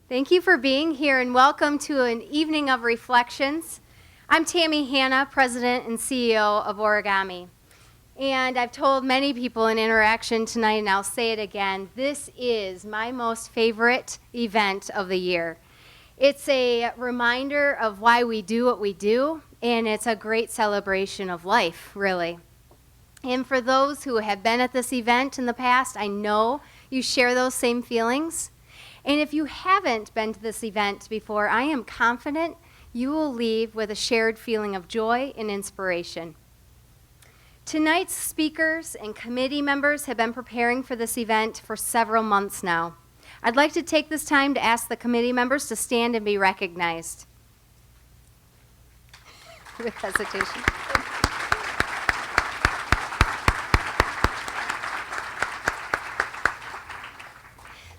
Thank you for being here and welcome to an evening of reflections. I'm Tammy Hannah, President and CEO of Origami. And I've told many people in interaction tonight, and I'll say it again, this is my most favorite event of the year. It's a reminder of why we do what we do, and it's a great celebration of life, really. And for those who have been at this event in the past, I know you share those same feelings. And if you haven't been to this event before, I am confident you will leave with a shared feeling of joy and inspiration. Tonight's speakers and committee members have been preparing for this event for several months now. I'd like to take this time to ask the committee members to stand and be recognized. With hesitation.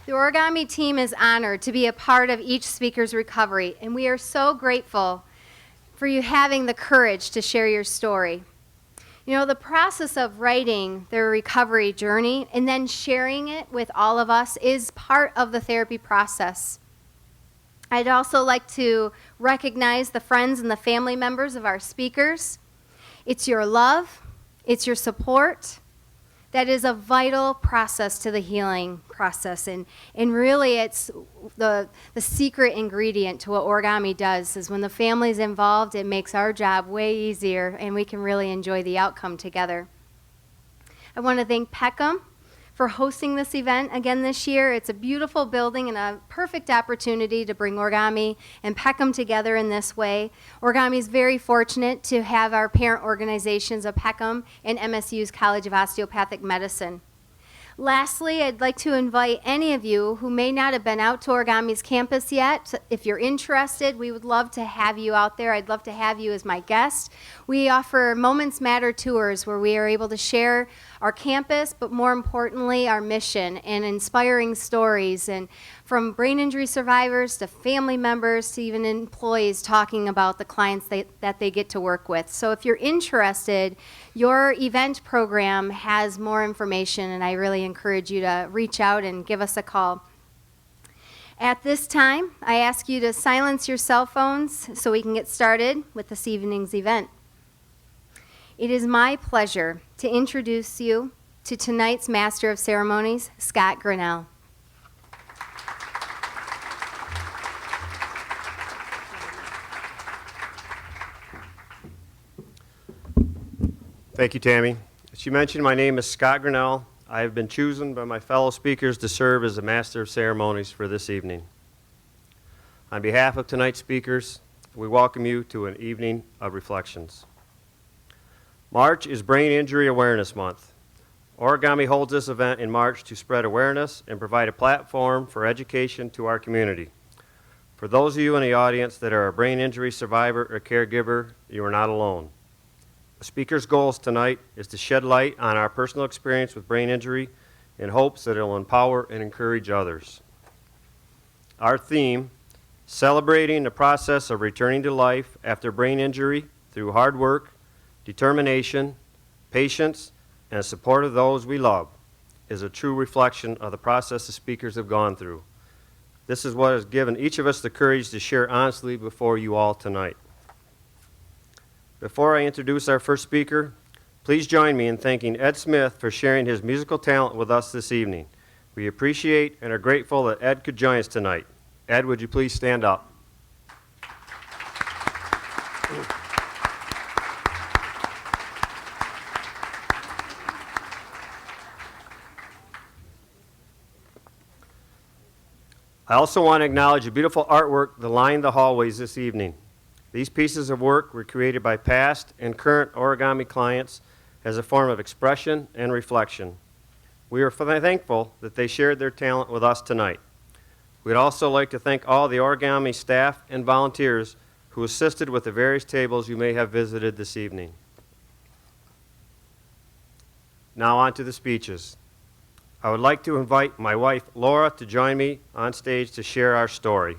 The Origami team is honored to be a part of each speaker's recovery, and we are so grateful for you having the courage to share your story. You know, the process of writing their recovery journey and then sharing it with all of us is part of the therapy process. I'd also like to recognize the friends and the family members of our speakers. It's your love, it's your support. That is a vital process to the healing process, and really it's the secret ingredient to what Origami does is when the family's involved, it makes our job way easier and we can really enjoy the outcome together. I want to thank Peckham for hosting this event again this year. It's a beautiful building and a perfect opportunity to bring Origami and Peckham together in this way. Origami is very fortunate to have our parent organizations of Peckham and MSU's College of Osteopathic Medicine. Lastly, I'd like to invite any of you who may not have been out to Origami's campus yet. If you're interested, we would love to have you out there. I'd love to have you as my guest. We offer Moments Matter tours where we are able to share our campus, but more importantly, our mission and inspiring stories, and from brain injury survivors to family members to even employees talking about the clients that they get to work with. So if you're interested, your event program has more information, and I really encourage you to reach out and give us a call. At this time, I ask you to silence your cell phones so we can get started with this evening's event. It is my pleasure to introduce you to tonight's Master of Ceremonies, Scott Grinnell. Thank you, Tammy. As you mentioned, my name is Scott Grinnell. I have been chosen by my fellow speakers to serve as the Master of Ceremonies for this evening. On behalf of tonight's speakers, we welcome you to an evening of reflections. March is Brain Injury Awareness Month. Origami holds this event in March to spread awareness and provide a platform for education to our community. For those of you in the audience that are a brain injury survivor or caregiver, you are not alone. The speaker's goals tonight is to shed light on our personal experience with brain injury in hopes that it will empower and encourage others. Our theme, celebrating the process of returning to life after brain injury through hard work, determination, patience, and support of those we love, is a true reflection of the process the speakers have gone through. This is what has given each of us the courage to share honestly before you all tonight. Before I introduce our first speaker, please join me in thanking Ed Smith for sharing his musical talent with us this evening. We appreciate and are grateful that Ed could join us tonight. Ed, would you please stand up? I also want to acknowledge the beautiful artwork that lined the hallways this evening. These pieces of work were created by past and current Origami clients as a form of expression and reflection. We are thankful that they shared their talent with us tonight. We'd also like to thank all the Origami staff and volunteers who assisted with the various tables you may have visited this evening. Now on to the speeches. I would like to invite my wife, Laura, to join me on stage to share our story.